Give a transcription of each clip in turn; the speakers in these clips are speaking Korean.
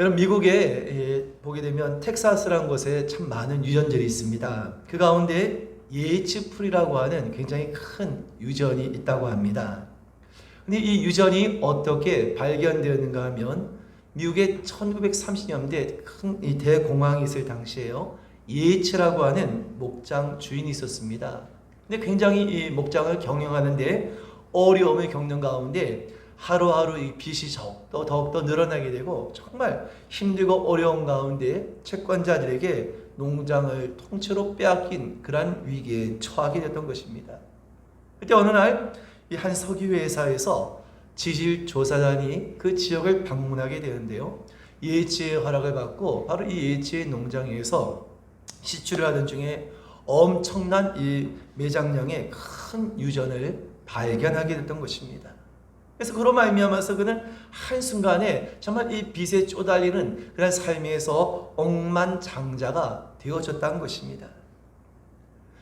여러분 미국에 보게 되면 텍사스라는 곳에 참 많은 유전들이 있습니다. 그 가운데 예츠풀이라고 하는 굉장히 큰 유전이 있다고 합니다. 근데 이 유전이 어떻게 발견되었는가 하면 미국의 1930년대 큰 이 대공황이 있을 당시에요. 예츠라고 하는 목장 주인이 있었습니다. 근데 굉장히 이 목장을 경영하는데 어려움을 겪는 가운데 하루하루 이 빚이 더욱더 늘어나게 되고 정말 힘들고 어려운 가운데 채권자들에게 농장을 통째로 빼앗긴 그러한 위기에 처하게 됐던 것입니다. 그때 어느 날 이 한 석유 회사에서 지질 조사단이 그 지역을 방문하게 되는데요. 예치의 허락을 받고 바로 이 예치의 농장에서 시추를 하던 중에 엄청난 이 매장량의 큰 유전을 발견하게 됐던 것입니다. 그래서 그로 말미암아서 그는 한순간에 정말 이 빚에 쪼달리는 그런 삶에서 억만장자가 되어졌다는 것입니다.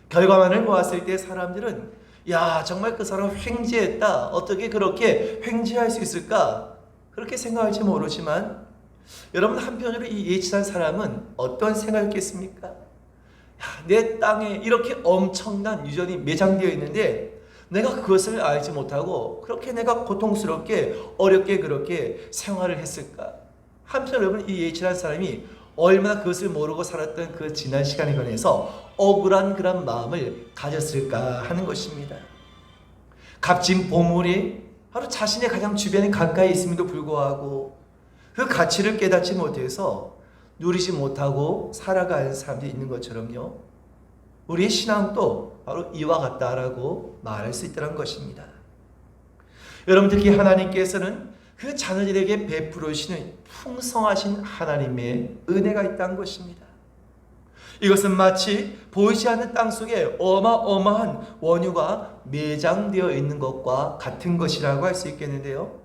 결과만을 보았을 때 사람들은 야, 정말 그 사람 횡재했다. 어떻게 그렇게 횡재할 수 있을까? 그렇게 생각할지 모르지만 여러분 한편으로 이 예치한 사람은 어떤 생각했겠습니까? 야, 내 땅에 이렇게 엄청난 유전이 매장되어 있는데 내가 그것을 알지 못하고 그렇게 내가 고통스럽게 어렵게 그렇게 생활을 했을까? 한편 여러분 이 예치한 사람이 얼마나 그것을 모르고 살았던 그 지난 시간에 관해서 억울한 그런 마음을 가졌을까 하는 것입니다. 값진 보물이 바로 자신의 가장 주변에 가까이 있음에도 불구하고 그 가치를 깨닫지 못해서 누리지 못하고 살아가는 사람들이 있는 것처럼요. 우리의 신앙도 바로 이와 같다라고 말할 수 있다는 것입니다. 여러분 특히 하나님께서는 그 자녀들에게 베풀으시는 풍성하신 하나님의 은혜가 있다는 것입니다. 이것은 마치 보이지 않는 땅 속에 어마어마한 원유가 매장되어 있는 것과 같은 것이라고 할 수 있겠는데요.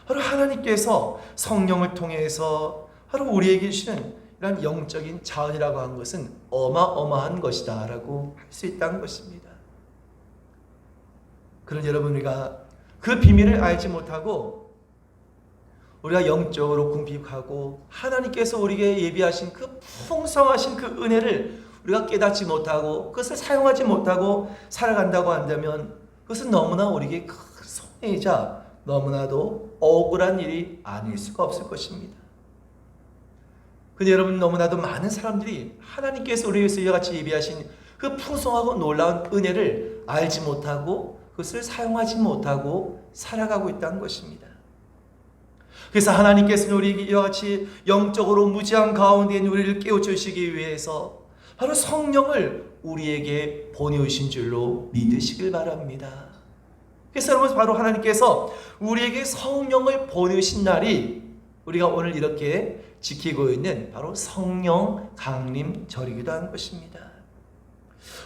바로 하나님께서 성령을 통해서 바로 우리에게 주시는 이런 영적인 자원이라고 하는 것은 어마어마한 것이다 라고 할 수 있다는 것입니다. 그런 여러분 우리가 그 비밀을 알지 못하고 우리가 영적으로 궁핍하고 하나님께서 우리에게 예비하신 그 풍성하신 그 은혜를 우리가 깨닫지 못하고 그것을 사용하지 못하고 살아간다고 한다면 그것은 너무나 우리에게 큰 손해이자 너무나도 억울한 일이 아닐 수가 없을 것입니다. 근데 여러분 너무나도 많은 사람들이 하나님께서 우리 위해서 이와 같이 예비하신 그 풍성하고 놀라운 은혜를 알지 못하고 그것을 사용하지 못하고 살아가고 있다는 것입니다. 그래서 하나님께서는 우리에게 이와 같이 영적으로 무지한 가운데 있는 우리를 깨우쳐주시기 위해서 바로 성령을 우리에게 보내오신 줄로 믿으시길 바랍니다. 그래서 여러분 바로 하나님께서 우리에게 성령을 보내오신 날이 우리가 오늘 이렇게 지키고 있는 바로 성령 강림절이기도 한 것입니다.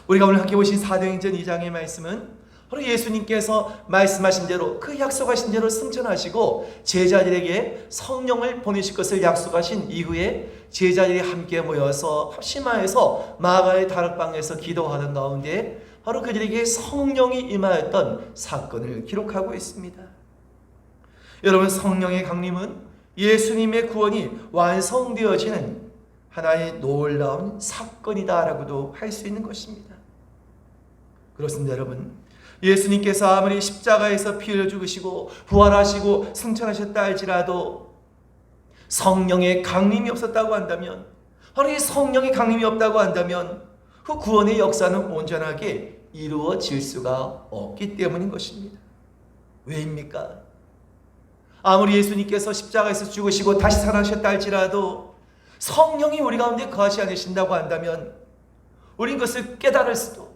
우리가 오늘 함께 보신 사도행전 2장의 말씀은 바로 예수님께서 말씀하신 대로 그 약속하신 대로 승천하시고 제자들에게 성령을 보내실 것을 약속하신 이후에 제자들이 함께 모여서 합심하여서 마가의 다락방에서 기도하는 가운데 바로 그들에게 성령이 임하였던 사건을 기록하고 있습니다. 여러분 성령의 강림은 예수님의 구원이 완성되어지는 하나의 놀라운 사건이다라고도 할 수 있는 것입니다. 그렇습니다 여러분. 예수님께서 아무리 십자가에서 피 흘려 죽으시고 부활하시고 승천하셨다 할지라도 성령의 강림이 없었다고 한다면 바로 이 성령의 강림이 없다고 한다면 그 구원의 역사는 온전하게 이루어질 수가 없기 때문인 것입니다. 왜입니까? 아무리 예수님께서 십자가에서 죽으시고 다시 살아나셨다 할지라도 성령이 우리 가운데 거하지 않으신다고 한다면 우린 그것을 깨달을 수도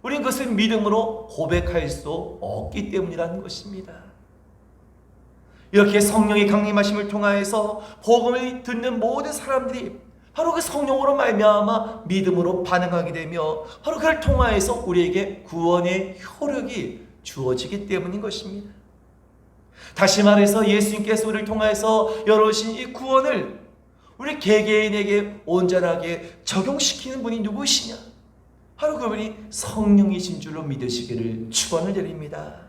우린 그것을 믿음으로 고백할 수 없기 때문이라는 것입니다. 이렇게 성령의 강림하심을 통하여서 복음을 듣는 모든 사람들이 바로 그 성령으로 말미암아 믿음으로 반응하게 되며 바로 그를 통하여서 우리에게 구원의 효력이 주어지기 때문인 것입니다. 다시 말해서 예수님께서 우리를 통하여서 열어주신 이 구원을 우리 개개인에게 온전하게 적용시키는 분이 누구시냐? 바로 그분이 성령이신 줄로 믿으시기를 축원을 드립니다.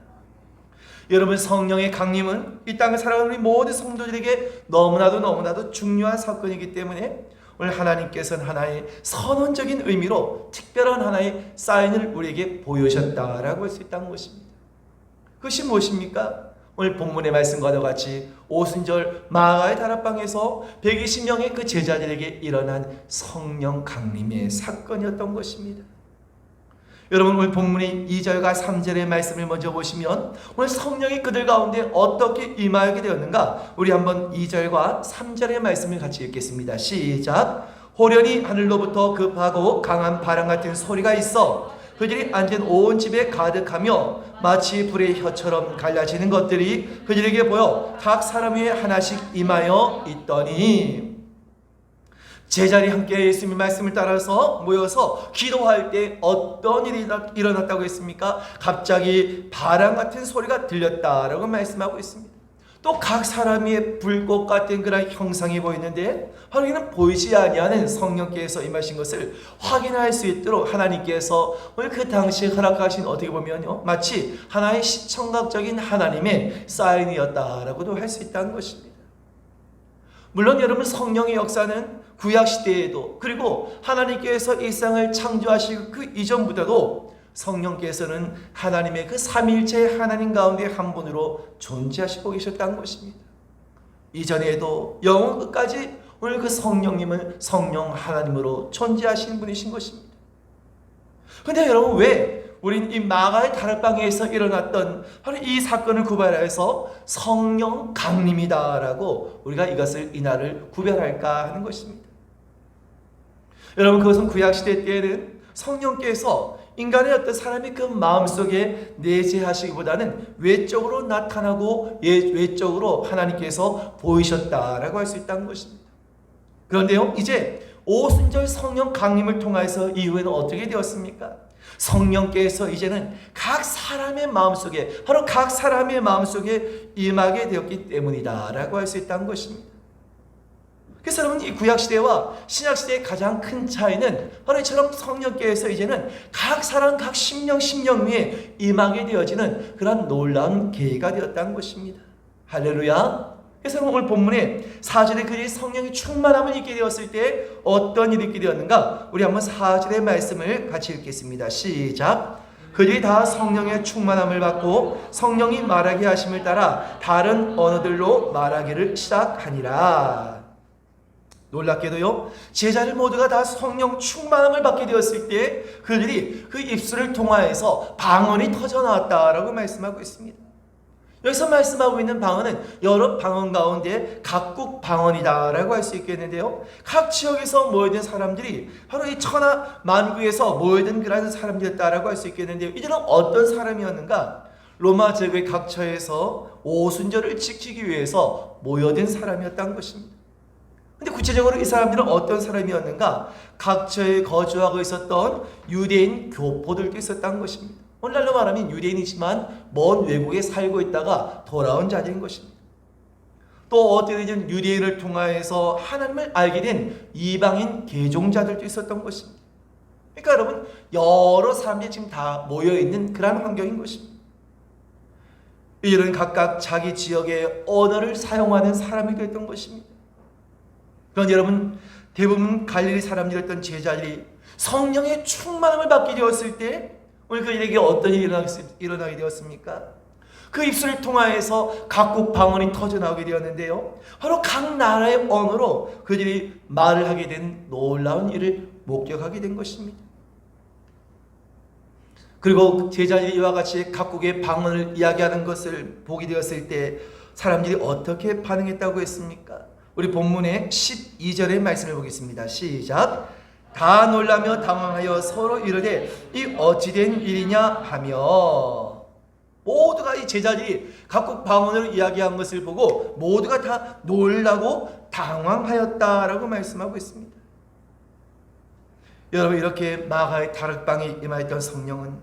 여러분, 성령의 강림은 이 땅을 살아가는 우리 모든 성도들에게 너무나도 중요한 사건이기 때문에 오늘 하나님께서는 하나의 선언적인 의미로 특별한 하나의 사인을 우리에게 보여주셨다라고 할 수 있다는 것입니다. 그것이 무엇입니까? 오늘 본문의 말씀과도 같이 오순절 마가의 다락방에서 120명의 그 제자들에게 일어난 성령 강림의 사건이었던 것입니다. 여러분, 오늘 본문의 2절과 3절의 말씀을 먼저 보시면 오늘 성령이 그들 가운데 어떻게 임하게 되었는가, 우리 한번 2절과 3절의 말씀을 같이 읽겠습니다. 시작. 호련히 하늘로부터 급하고 강한 바람 같은 소리가 있어 그들이 앉은 온 집에 가득하며 마치 불의 혀처럼 갈라지는 것들이 그들에게 보여 각 사람 위에 하나씩 임하여 있더니, 제자리 함께 예수님의 말씀을 따라서 모여서 기도할 때 어떤 일이 일어났다고 했습니까? 갑자기 바람 같은 소리가 들렸다라고 말씀하고 있습니다. 또 각 사람 위에 불꽃 같은 그런 형상이 보이는데, 바로 이는 보이지 아니하는 성령께서 임하신 것을 확인할 수 있도록 하나님께서 오늘 그 당시에 허락하신, 어떻게 보면요, 마치 하나의 시청각적인 하나님의 사인이었다라고도 할 수 있다는 것입니다. 물론 여러분, 성령의 역사는 구약시대에도, 그리고 하나님께서 이 세상을 창조하시고 그 이전부터도 성령께서는 하나님의 그 삼일체 하나님 가운데 한 분으로 존재하시고 계셨다는 것입니다. 이전에도 영원 끝까지 오늘 그 성령님은 성령 하나님으로 존재하시는 분이신 것입니다. 그런데 여러분, 왜 우린 이 마가의 다락방에서 일어났던 바로 이 사건을 구별해서 성령 강림이다라고 우리가 이것을, 이날을 구별할까 하는 것입니다. 여러분, 그것은 구약시대 때에는 성령께서 인간의 어떤 사람이 그 마음속에 내재하시기보다는 외적으로 나타나고 외적으로 하나님께서 보이셨다라고 할 수 있다는 것입니다. 그런데요, 이제 오순절 성령 강림을 통해서 이후에는 어떻게 되었습니까? 성령께서 이제는 각 사람의 마음속에, 바로 각 사람의 마음속에 임하게 되었기 때문이다라고 할 수 있다는 것입니다. 그래서 여러분, 이 구약시대와 신약시대의 가장 큰 차이는 바로 이처럼 성령께서 이제는 각 사람, 각 심령 위에 임하게 되어지는 그런 놀라운 계기가 되었다는 것입니다. 할렐루야. 그래서 오늘 본문에 4절에 그들이 성령의 충만함을 입게 되었을 때 어떤 일이 있게 되었는가, 우리 한번 4절의 말씀을 같이 읽겠습니다. 시작. 그들이 다 성령의 충만함을 받고 성령이 말하게 하심을 따라 다른 언어들로 말하기를 시작하니라. 놀랍게도요, 제자들 모두가 다 성령 충만함을 받게 되었을 때 그들이 그 입술을 통하여서 방언이 터져나왔다라고 말씀하고 있습니다. 여기서 말씀하고 있는 방언은 여러 방언 가운데 각국 방언이다라고 할 수 있겠는데요, 각 지역에서 모여든 사람들이 바로 이 천하 만국에서 모여든 그런 사람들이었다라고 할 수 있겠는데요, 이들은 어떤 사람이었는가? 로마 제국의 각처에서 오순절을 지키기 위해서 모여든 사람이었다는 것입니다. 근데 구체적으로 이 사람들은 어떤 사람이었는가? 각처에 거주하고 있었던 유대인 교포들도 있었다는 것입니다. 오늘날로 말하면 유대인이지만 먼 외국에 살고 있다가 돌아온 자들인 것입니다. 또 어떻게든 유대인을 통하여서 하나님을 알게 된 이방인 개종자들도 있었던 것입니다. 그러니까 여러분, 여러 사람들이 지금 다 모여있는 그런 환경인 것입니다. 이들은 각각 자기 지역의 언어를 사용하는 사람이 됐던 것입니다. 그런데 여러분, 대부분 갈릴리 사람들이었던 제자들이 성령의 충만함을 받게 되었을 때 오늘 그들에게 어떤 일이 일어나게 되었습니까? 그 입술을 통하여서 각국 방언이 터져나오게 되었는데요, 바로 각 나라의 언어로 그들이 말을 하게 된 놀라운 일을 목격하게 된 것입니다. 그리고 제자들이 이와 같이 각국의 방언을 이야기하는 것을 보게 되었을 때 사람들이 어떻게 반응했다고 했습니까? 우리 본문의 12절의 말씀을 보겠습니다. 시작. 다 놀라며 당황하여 서로 이르되 이 어찌된 일이냐 하며, 모두가 이 제자들이 각국 방언으로 이야기한 것을 보고 모두가 다 놀라고 당황하였다라고 말씀하고 있습니다. 여러분, 이렇게 마가의 다락방에 임하였던 성령은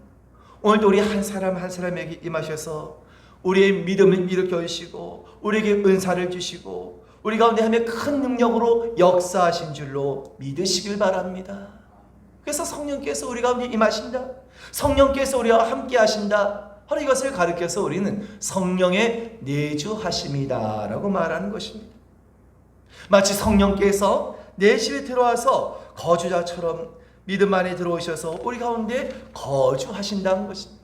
오늘도 우리 한 사람 한 사람에게 임하셔서 우리의 믿음을 일으켜 주시고 우리에게 은사를 주시고 우리 가운데 하나님의 큰 능력으로 역사하신 줄로 믿으시길 바랍니다. 그래서 성령께서 우리 가운데 임하신다, 성령께서 우리와 함께 하신다, 바로 이것을 가르쳐서 우리는 성령의 내주하심이다라고 말하는 것입니다. 마치 성령께서 내 집에 들어와서 거주자처럼 믿음 안에 들어오셔서 우리 가운데 거주하신다는 것입니다.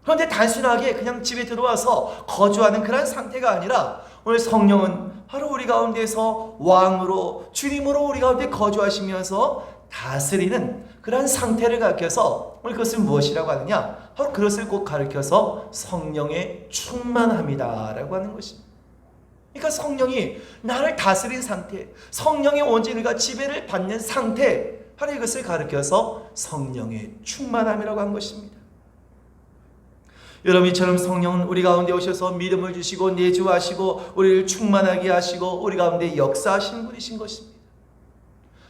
그런데 단순하게 그냥 집에 들어와서 거주하는 그런 상태가 아니라 오늘 성령은 바로 우리 가운데서 왕으로 주님으로 우리 가운데 거주하시면서 다스리는 그런 상태를 가르쳐서 오늘 그것을 무엇이라고 하느냐? 바로 그것을 꼭 가르쳐서 성령의 충만함이다라고 하는 것입니다. 그러니까 성령이 나를 다스린 상태, 성령의 온전히가 지배를 받는 상태, 바로 이것을 가르쳐서 성령의 충만함이라고 한 것입니다. 여러분, 이처럼 성령은 우리 가운데 오셔서 믿음을 주시고 내주하시고 우리를 충만하게 하시고 우리 가운데 역사하시는 분이신 것입니다.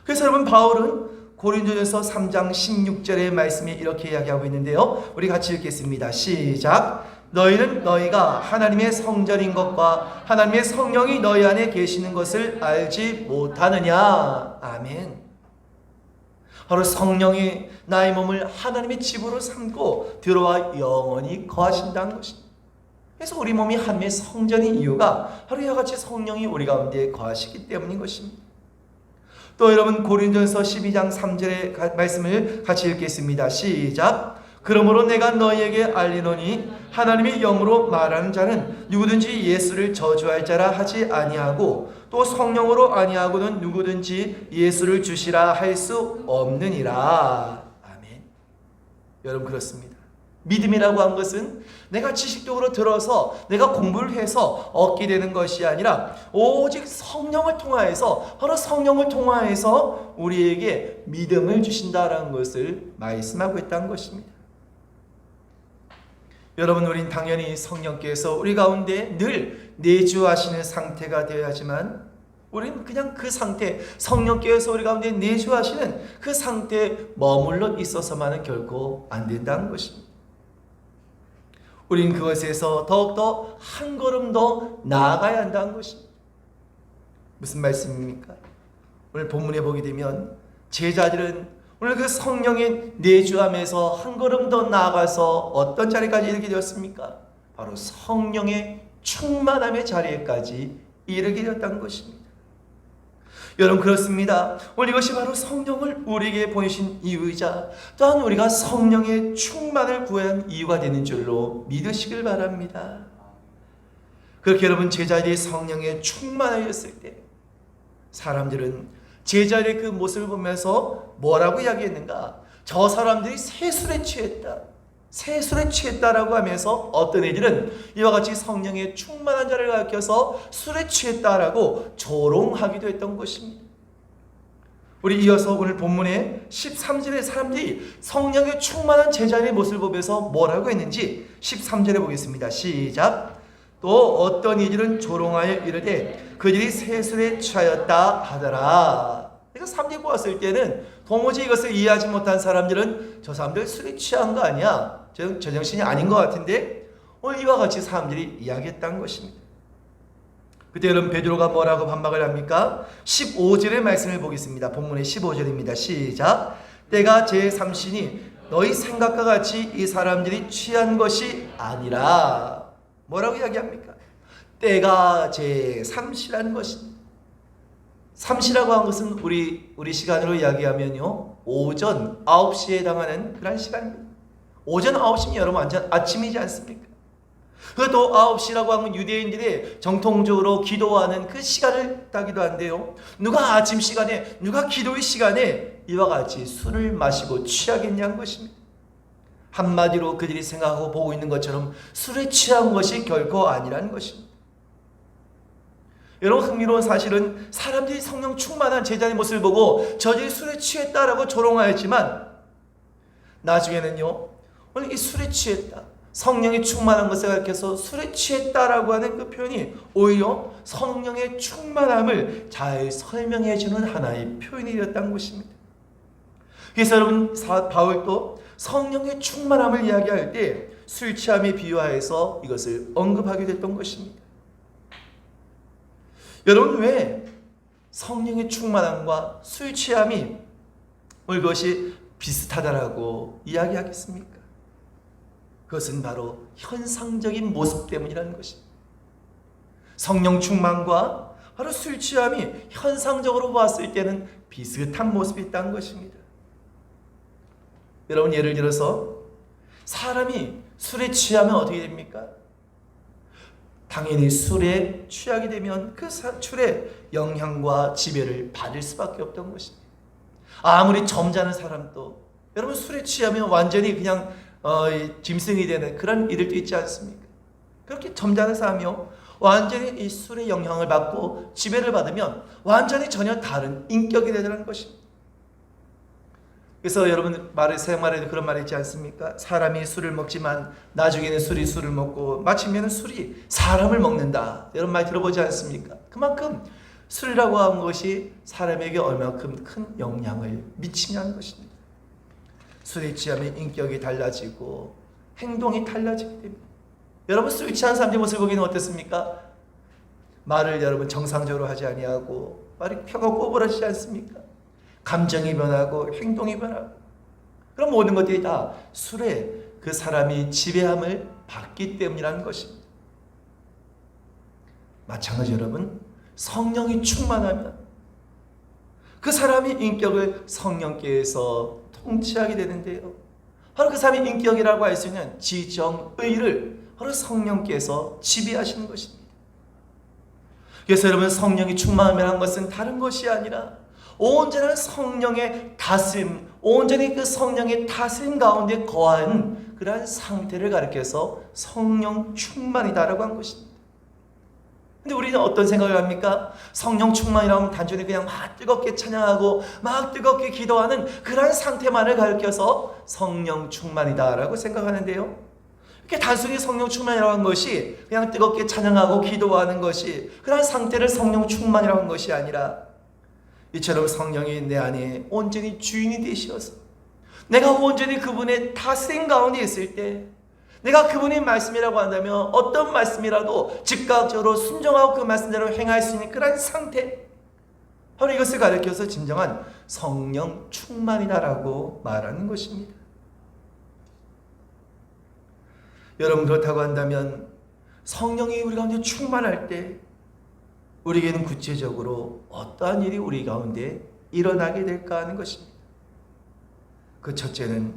그래서 여러분, 바울은 고린도전서 3장 16절의 말씀에 이렇게 이야기하고 있는데요. 우리 같이 읽겠습니다. 시작. 너희는 너희가 하나님의 성전인 것과 하나님의 성령이 너희 안에 계시는 것을 알지 못하느냐. 아멘. 바로 성령이 나의 몸을 하나님의 집으로 삼고 들어와 영원히 거하신다는 것입니다. 그래서 우리 몸이 하나님의 성전인 이유가 바로 이와 같이 성령이 우리 가운데 거하시기 때문인 것입니다. 또 여러분, 고린도전서 12장 3절의 말씀을 같이 읽겠습니다. 시작. 그러므로 내가 너희에게 알리노니 하나님의 영으로 말하는 자는 누구든지 예수를 저주할 자라 하지 아니하고 또 성령으로 아니하고는 누구든지 예수를 주시라 할 수 없느니라. 아멘. 여러분, 그렇습니다. 믿음이라고 한 것은 내가 지식적으로 들어서 내가 공부를 해서 얻게 되는 것이 아니라 오직 성령을 통하여서, 바로 성령을 통하여서 우리에게 믿음을 주신다라는 것을 말씀하고 있다는 것입니다. 여러분, 우린 당연히 성령께서 우리 가운데 늘 내주하시는 상태가 되어야지만 우리는 그냥 그 상태, 성령께서 우리 가운데 내주하시는 그 상태에 머물러 있어서만은 결코 안 된다는 것입니다. 우린 그것에서 더욱더 한 걸음 더 나아가야 한다는 것입니다. 무슨 말씀입니까? 오늘 본문에 보게 되면 제자들은 오늘 그 성령의 내주함에서 한 걸음 더 나아가서 어떤 자리까지 이르게 되었습니까? 바로 성령의 충만함의 자리에까지 이르게 되었다는 것입니다. 여러분, 그렇습니다. 오늘 이것이 바로 성령을 우리에게 보내신 이유이자 또한 우리가 성령의 충만을 구한 이유가 되는 줄로 믿으시길 바랍니다. 그렇게 여러분, 제자들이 성령에 충만하였을 때 사람들은 제자들의 그 모습을 보면서 뭐라고 이야기했는가? 저 사람들이 세술에 취했다, 세술에 취했다라고 하면서 어떤 애들은 이와 같이 성령의 충만한 자를 가리켜서 술에 취했다라고 조롱하기도 했던 것입니다. 우리 이어서 오늘 본문의 13절의 사람들이 성령의 충만한 제자의 모습을 보면서 뭐라고 했는지 13절에 보겠습니다. 시작. 또 어떤 이들은 조롱하여 이르되 그들이 세술에 취하였다 하더라. 그러니까 사람들이 보았을 때는 도무지 이것을 이해하지 못한 사람들은 저 사람들 술에 취한 거 아니야, 제정신이 아닌 것 같은데 오늘 이와 같이 사람들이 이야기했다는 것입니다. 그때 여러분, 베드로가 뭐라고 반박을 합니까? 15절의 말씀을 보겠습니다. 본문의 15절입니다. 시작. 때가 제3시니 너희 생각과 같이 이 사람들이 취한 것이 아니라. 뭐라고 이야기합니까? 때가 제3시라는 것입니다. 3시라고 한 것은 우리 시간으로 이야기하면요, 오전 9시에 해당하는 그런 시간입니다. 오전 9시면 여러분 완전 아침이지 않습니까? 그것도 9시라고 하면 유대인들이 정통적으로 기도하는 그 시간을 따기도 한데요, 누가 아침 시간에, 누가 기도의 시간에 이와 같이 술을 마시고 취하겠냐는 것입니다. 한마디로 그들이 생각하고 보고 있는 것처럼 술에 취한 것이 결코 아니라는 것입니다. 여러분, 흥미로운 사실은 사람들이 성령 충만한 제자의 모습을 보고 저들이 술에 취했다라고 조롱하였지만 나중에는요, 오늘 이 술에 취했다, 성령이 충만한 것을 가리켜서 술에 취했다라고 하는 그 표현이 오히려 성령의 충만함을 잘 설명해 주는 하나의 표현이 되었다는 것입니다. 그래서 여러분, 바울도 성령의 충만함을 이야기할 때 술 취함에 비유하여서 이것을 언급하게 됐던 것입니다. 여러분, 왜 성령의 충만함과 술 취함이 그것이 비슷하다라고 이야기하겠습니까? 그것은 바로 현상적인 모습 때문이라는 것입니다. 성령 충만과 바로 술 취함이 현상적으로 봤을 때는 비슷한 모습이 있다는 것입니다. 여러분, 예를 들어서 사람이 술에 취하면 어떻게 됩니까? 당연히 술에 취하게 되면 그 술의 영향과 지배를 받을 수밖에 없던 것입니다. 아무리 점잖은 사람도 여러분 술에 취하면 완전히 그냥 짐승이 되는 그런 일들도 있지 않습니까? 그렇게 점잖은 사람이요 완전히 이 술의 영향을 받고 지배를 받으면 완전히 전혀 다른 인격이 되는 것입니다. 그래서 여러분 생활에도 그런 말이 있지 않습니까? 사람이 술을 먹지만 나중에는 술이 술을 먹고 마치면 술이 사람을 먹는다. 이런 말 들어보지 않습니까? 그만큼 술이라고 하는 것이 사람에게 얼마큼 큰 영향을 미치냐는 것입니다. 술에 취하면 인격이 달라지고 행동이 달라지게 됩니다. 여러분 술 취한 사람들의 모습을 보기는 어떻습니까? 말을 여러분 정상적으로 하지 아니하고 말이 혀가 꼬부라지지 않습니까? 감정이 변하고 행동이 변하고 그런 모든 것들이 다 술에 그 사람이 지배함을 받기 때문이라는 것입니다. 마찬가지 여러분 성령이 충만하면 그 사람의 인격을 성령께서 통치하게 되는데요. 바로 그 사람의 인격이라고 할 수 있는 지정의를 바로 성령께서 지배하시는 것입니다. 그래서 여러분 성령이 충만하면 것은 다른 것이 아니라 온전한 성령의 다스림, 온전히 그 성령의 다스림 가운데 거한 그러한 상태를 가리켜서 성령 충만이다라고 한 것입니다. 근데 우리는 어떤 생각을 합니까? 성령 충만이라면 단순히 그냥 막 뜨겁게 찬양하고 막 뜨겁게 기도하는 그러한 상태만을 가리켜서 성령 충만이다라고 생각하는데요. 이렇게 단순히 성령 충만이라고 한 것이 그냥 뜨겁게 찬양하고 기도하는 것이 그러한 상태를 성령 충만이라고 한 것이 아니라 이처럼 성령이 내 안에 온전히 주인이 되셔서 내가 온전히 그분의 다스림 가운데 있을 때 내가 그분의 말씀이라고 한다면 어떤 말씀이라도 즉각적으로 순종하고 그 말씀대로 행할 수 있는 그런 상태, 바로 이것을 가리켜서 진정한 성령 충만이다라고 말하는 것입니다. 여러분 그렇다고 한다면 성령이 우리 가운데 충만할 때 우리에게는 구체적으로 어떠한 일이 우리 가운데 일어나게 될까 하는 것입니다. 그 첫째는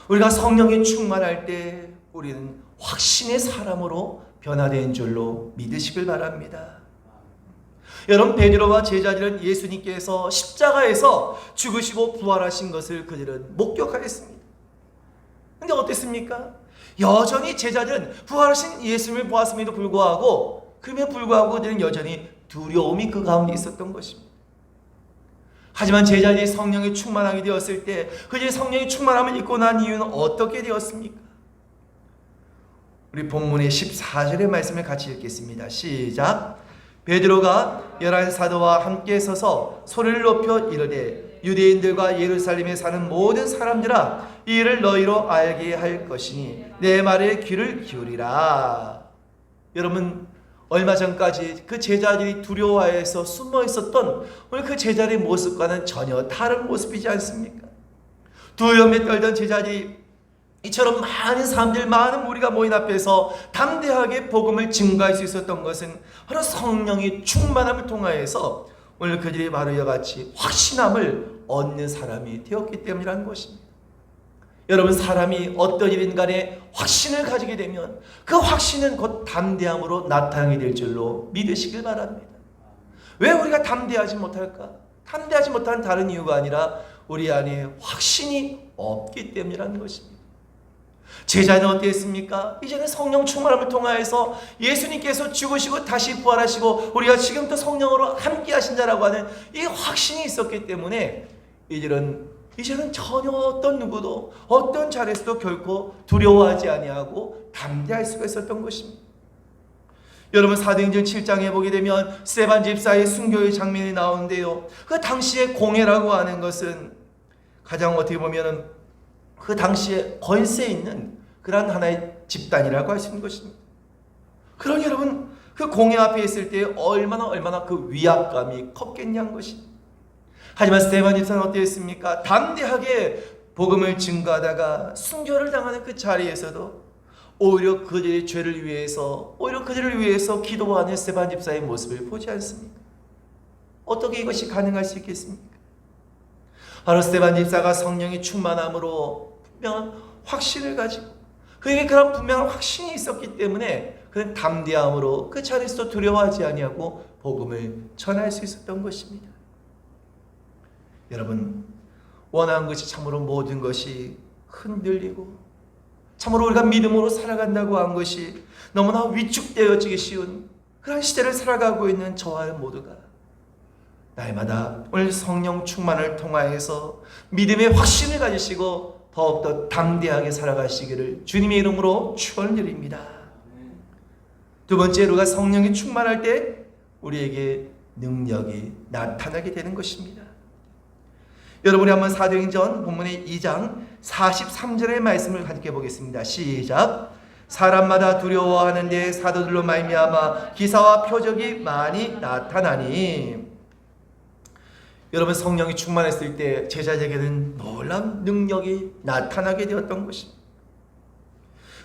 우리가 성령이 충만할 때 우리는 확신의 사람으로 변화된 줄로 믿으시길 바랍니다. 여러분 베드로와 제자들은 예수님께서 십자가에서 죽으시고 부활하신 것을 그들은 목격하였습니다. 그런데 어땠습니까? 여전히 제자들은 부활하신 예수님을 보았음에도 불구하고 그들은 여전히 두려움이 그 가운데 있었던 것입니다. 하지만 제자들이 성령이 충만하게 되었을 때 그들이 성령이 충만함을 입고 난 이유는 어떻게 되었습니까? 우리 본문의 14절의 말씀을 같이 읽겠습니다. 시작. 베드로가 11 사도와 함께 서서 소리를 높여 이르되 유대인들과 예루살렘에 사는 모든 사람들아 이 일을 너희로 알게 할 것이니 내 말에 귀를 기울이라. 여러분 얼마 전까지 그 제자들이 두려워해서 숨어 있었던 오늘 그 제자들의 모습과는 전혀 다른 모습이지 않습니까? 두려움에 떨던 제자들이 이처럼 많은 사람들, 많은 무리가 모인 앞에서 담대하게 복음을 증거할 수 있었던 것은 바로 성령이 충만함을 통하여서 오늘 그들이 바로 이와 같이 확신함을 얻는 사람이 되었기 때문이라는 것입니다. 여러분 사람이 어떤 일인 간에 확신을 가지게 되면 그 확신은 곧 담대함으로 나타나게 될 줄로 믿으시길 바랍니다. 왜 우리가 담대하지 못할까? 담대하지 못하는 다른 이유가 아니라 우리 안에 확신이 없기 때문이라는 것입니다. 제자는 어땠습니까? 이제는 성령 충만함을 통하여서 예수님께서 죽으시고 다시 부활하시고 우리가 지금도 성령으로 함께 하신 자라고 하는 이 확신이 있었기 때문에 이제는 전혀 어떤 누구도 어떤 자리에서도 결코 두려워하지 아니하고 담대할 수가 있었던 것입니다. 여러분 사도행전 7장에 보게 되면 스데반 집사의 순교의 장면이 나오는데요. 그 당시의 공회라고 하는 것은 가장 어떻게 보면은 그 당시에 권세 있는 그러한 하나의 집단이라고 할 수 있는 것입니다. 그러니 여러분 그 공회 앞에 있을 때 얼마나 그 위압감이 컸겠냐는 것입니다. 하지만 스데반 집사는 어땠습니까? 담대하게 복음을 증거하다가 순교를 당하는 그 자리에서도 오히려 그들의 죄를 위해서, 오히려 그들을 위해서 기도하는 스데반 집사의 모습을 보지 않습니까? 어떻게 이것이 가능할 수 있겠습니까? 바로 스데반 집사가 성령의 충만함으로 분명한 확신을 가지고, 그에게 그런 분명한 확신이 있었기 때문에 그는 담대함으로 그 자리에서 두려워하지 아니하고 복음을 전할 수 있었던 것입니다. 여러분, 원하는 것이 참으로 모든 것이 흔들리고, 참으로 우리가 믿음으로 살아간다고 한 것이 너무나 위축되어지기 쉬운 그런 시대를 살아가고 있는 저와 모두가 날마다 오늘 성령 충만을 통하여서 믿음의 확신을 가지시고 더욱더 담대하게 살아가시기를 주님의 이름으로 축원드립니다. 두 번째로, 우리가 성령이 충만할 때 우리에게 능력이 나타나게 되는 것입니다. 여러분이 한번 사도행전 본문의 2장 43절의 말씀을 함께 보겠습니다. 시작. 사람마다 두려워하는데 사도들로 말미암아 기사와 표적이 많이 나타나니. 여러분, 성령이 충만했을 때 제자에게는 놀라운 능력이 나타나게 되었던 것입니다.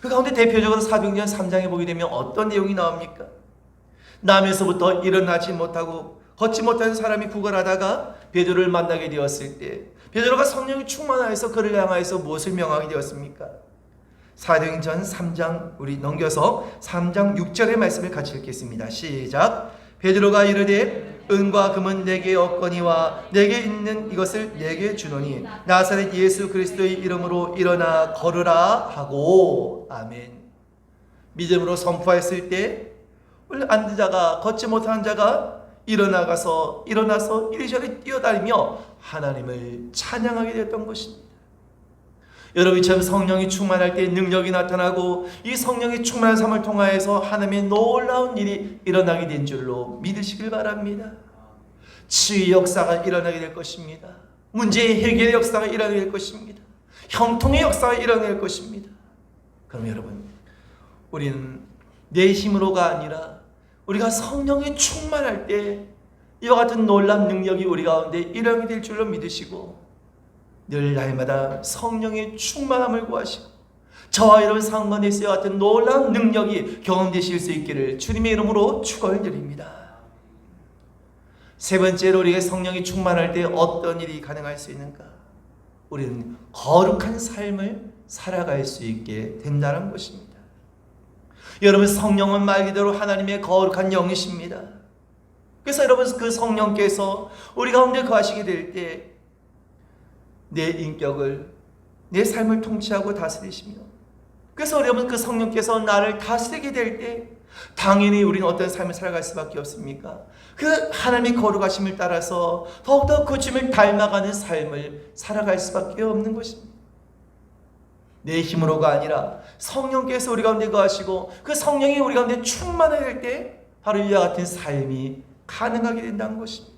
그 가운데 대표적으로 사도행전 3장에 보게 되면 어떤 내용이 나옵니까? 남에서부터 일어나지 못하고 걷지 못하는 사람이 구걸하다가 베드로를 만나게 되었을 때 베드로가 성령이 충만하여서 그를 향하여서 무엇을 명하게 되었습니까? 사도행전 3장, 우리 넘겨서 3장 6절의 말씀을 같이 읽겠습니다. 시작. 베드로가 이르되 은과 금은 내게 없거니와 내게 있는 이것을 내게 주노니 나사렛 예수 그리스도의 이름으로 일어나 걸으라 하고. 아멘. 믿음으로 선포했을 때 앉은 자가, 걷지 못하는 자가 일어나서 이리저리 뛰어다니며 하나님을 찬양하게 됐던 것입니다. 여러분처럼 성령이 충만할 때 능력이 나타나고 이 성령이 충만한 삶을 통하여서 하나님의 놀라운 일이 일어나게 된 줄로 믿으시길 바랍니다. 치유의 역사가 일어나게 될 것입니다. 문제의 해결의 역사가 일어나게 될 것입니다. 형통의 역사가 일어날 것입니다. 그럼 여러분, 우리는 내 힘으로가 아니라 우리가 성령이 충만할 때 이와 같은 놀라운 능력이 우리 가운데 일어나게 될 줄로 믿으시고 늘 날마다 성령의 충만함을 구하시고 저와 여러분 상관에서 이와 같은 놀라운 능력이 경험되실 수 있기를 주님의 이름으로 축원드립니다. 세 번째로, 우리의 성령이 충만할 때 어떤 일이 가능할 수 있는가? 우리는 거룩한 삶을 살아갈 수 있게 된다는 것입니다. 여러분, 성령은 말 그대로 하나님의 거룩한 영이십니다. 그래서 여러분, 그 성령께서 우리 가운데 거하시게 될 때 내 인격을, 내 삶을 통치하고 다스리시며, 그래서 여러분, 그 성령께서 나를 다스리게 될 때 당연히 우리는 어떤 삶을 살아갈 수밖에 없습니까? 그 하나님의 거룩하심을 따라서 더욱더 그 주님을 닮아가는 삶을 살아갈 수밖에 없는 것입니다. 내 힘으로가 아니라 성령께서 우리 가운데 거하시고 그 성령이 우리 가운데 충만하게 될 때 바로 이와 같은 삶이 가능하게 된다는 것입니다.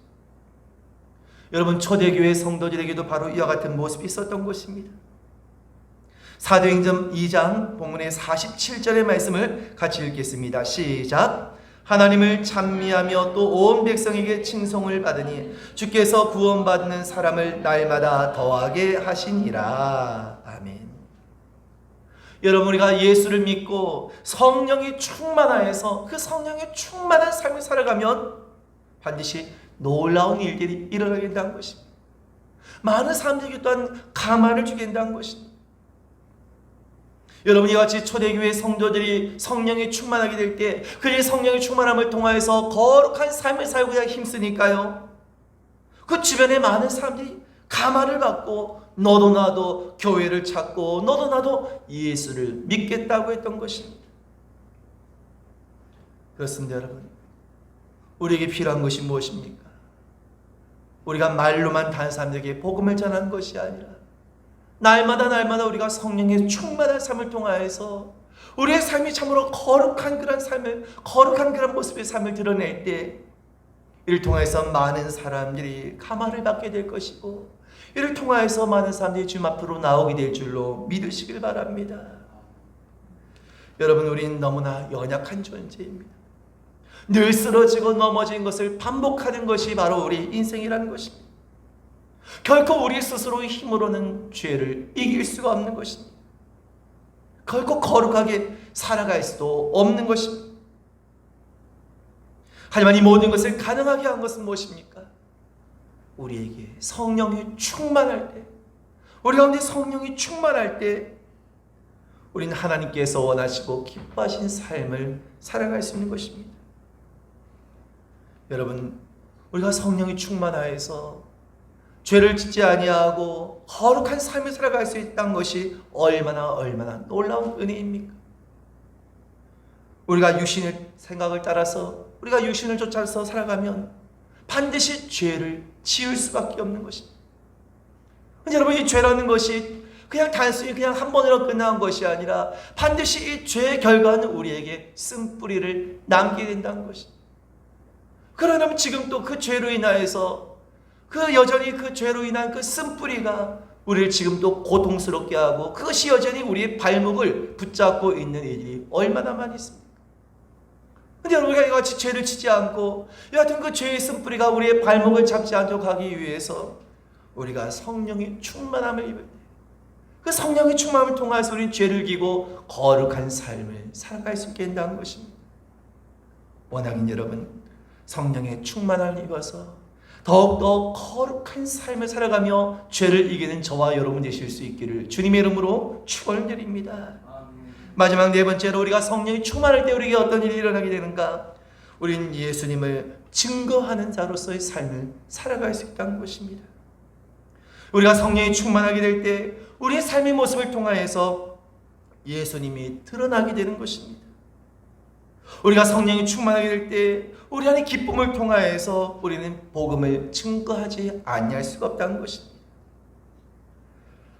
여러분, 초대교회 성도들에게도 바로 이와 같은 모습이 있었던 것입니다. 사도행전 2장 본문의 47절의 말씀을 같이 읽겠습니다. 시작. 하나님을 찬미하며 또 온 백성에게 칭송을 받으니 주께서 구원받는 사람을 날마다 더하게 하시니라. 아멘. 여러분, 우리가 예수를 믿고 성령이 충만하여서 그 성령의 충만한 삶을 살아가면 반드시 놀라운 일들이 일어나게 된다는 것입니다. 많은 사람들에게 또한 가만을 주게 된다는 것입니다. 여러분, 이와 같이 초대교회 성도들이 성령이 충만하게 될 때 그의 성령의 충만함을 통하여서 거룩한 삶을 살고자 힘쓰니까요, 그 주변에 많은 사람들이 가만을 받고 너도 나도 교회를 찾고 너도 나도 예수를 믿겠다고 했던 것입니다. 그렇습니다. 여러분, 우리에게 필요한 것이 무엇입니까? 우리가 말로만 다른 사람들에게 복음을 전하는 것이 아니라 날마다 우리가 성령의 충만한 삶을 통하여서 우리의 삶이 참으로 거룩한 그런 삶을, 거룩한 그런 모습의 삶을 드러낼 때 이를 통해서 많은 사람들이 가만을 받게 될 것이고 이를 통하여서 많은 사람들이 주님 앞으로 나오게 될 줄로 믿으시길 바랍니다. 여러분, 우리는 너무나 연약한 존재입니다. 늘 쓰러지고 넘어진 것을 반복하는 것이 바로 우리 인생이라는 것입니다. 결코 우리 스스로의 힘으로는 죄를 이길 수가 없는 것입니다. 결코 거룩하게 살아갈 수도 없는 것입니다. 하지만 이 모든 것을 가능하게 한 것은 무엇입니까? 우리에게 성령이 충만할 때, 우리 가운데 성령이 충만할 때 우리는 하나님께서 원하시고 기뻐하신 삶을 살아갈 수 있는 것입니다. 여러분, 우리가 성령이 충만하여서 죄를 짓지 아니하고 거룩한 삶을 살아갈 수 있다는 것이 얼마나 놀라운 은혜입니까? 우리가 육신의 생각을 따라서, 우리가 육신을 쫓아서 살아가면 반드시 죄를 지을 수밖에 없는 것입니다. 여러분, 이 죄라는 것이 그냥 단순히 그냥 한 번으로 끝나는 것이 아니라 반드시 이 죄의 결과는 우리에게 쓴뿌리를 남기게 된다는 것입니다. 그러면 지금 또 그 죄로 인하여서 여전히 그 죄로 인한 그 쓴뿌리가 우리를 지금 또 고통스럽게 하고 그것이 여전히 우리의 발목을 붙잡고 있는 일이 얼마나 많이 있습니까? 근데 여러분, 우리가 이같이 죄를 지지 않고 여하튼 그 죄의 쓴뿌리가 우리의 발목을 잡지 않도록 하기 위해서 우리가 성령의 충만함을 입을 때, 그 성령의 충만함을 통해서 우리는 죄를 지고 거룩한 삶을 살아갈 수 있게 된다는 것입니다. 원하긴 여러분, 성령의 충만함을 입어서 더욱더 거룩한 삶을 살아가며 죄를 이기는 저와 여러분 되실 수 있기를 주님의 이름으로 축원드립니다. 마지막 네 번째로, 우리가 성령이 충만할 때 우리에게 어떤 일이 일어나게 되는가? 우리는 예수님을 증거하는 자로서의 삶을 살아갈 수 있다는 것입니다. 우리가 성령이 충만하게 될 때 우리의 삶의 모습을 통하여서 예수님이 드러나게 되는 것입니다. 우리가 성령이 충만하게 될 때 우리 안에 기쁨을 통하여서 우리는 복음을 증거하지 아니할 수가 없다는 것입니다.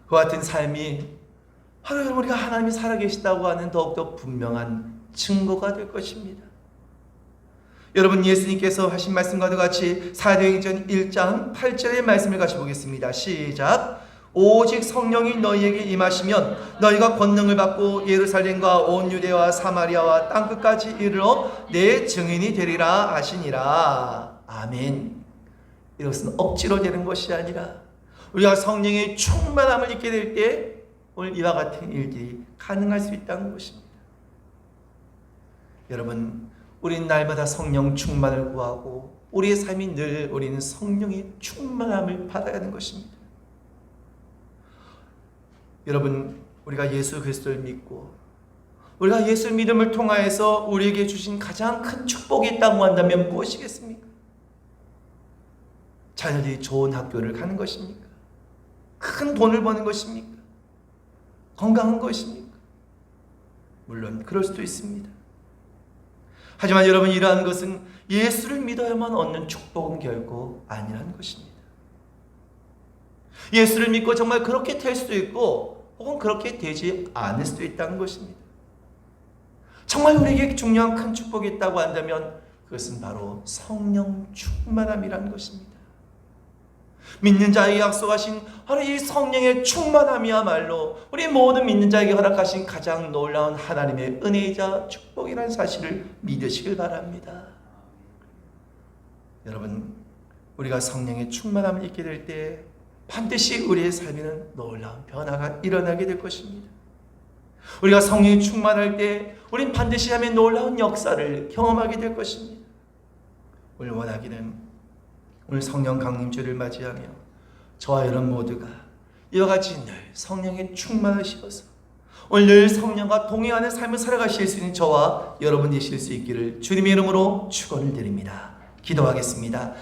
그와 같은 삶이 바로 우리가 하나님이 살아계시다고 하는 더욱더 분명한 증거가 될 것입니다. 여러분, 예수님께서 하신 말씀과도 같이 사도행전 1장 8절의 말씀을 같이 보겠습니다. 시작. 오직 성령이 너희에게 임하시면 너희가 권능을 받고 예루살렘과 온 유대와 사마리아와 땅끝까지 이르러 내 증인이 되리라 하시니라. 아멘. 이것은 억지로 되는 것이 아니라 우리가 성령의 충만함을 입게 될 때 오늘 이와 같은 일들이 가능할 수 있다는 것입니다. 여러분, 우리는 날마다 성령 충만을 구하고 우리의 삶이 늘 우리는 성령의 충만함을 받아야 하는 것입니다. 여러분, 우리가 예수 그리스도를 믿고 우리가 예수 믿음을 통하여서 우리에게 주신 가장 큰 축복이 있다고 한다면 무엇이겠습니까? 자녀들이 좋은 학교를 가는 것입니까? 큰 돈을 버는 것입니까? 건강한 것입니까? 물론 그럴 수도 있습니다. 하지만 여러분, 이러한 것은 예수를 믿어야만 얻는 축복은 결코 아니라는 것입니다. 예수를 믿고 정말 그렇게 될 수도 있고 혹은 그렇게 되지 않을 수도 있다는 것입니다. 정말 우리에게 중요한 큰 축복이 있다고 한다면 그것은 바로 성령 충만함이라는 것입니다. 믿는 자에게 약속하신 바로 이 성령의 충만함이야말로 우리 모든 믿는 자에게 허락하신 가장 놀라운 하나님의 은혜이자 축복이라는 사실을 믿으시길 바랍니다. 여러분, 우리가 성령의 충만함을 입게 될 때 반드시 우리의 삶에는 놀라운 변화가 일어나게 될 것입니다. 우리가 성령이 충만할 때 우린 반드시 하면 놀라운 역사를 경험하게 될 것입니다. 오늘 원하기는 오늘 성령 강림주를 맞이하며 저와 여러분 모두가 이와 같이 늘 성령에 충만하시어서 오늘 늘 성령과 동행하는 삶을 살아가실 수 있는 저와 여러분 되실 수 있기를 주님의 이름으로 축원을 드립니다. 기도하겠습니다.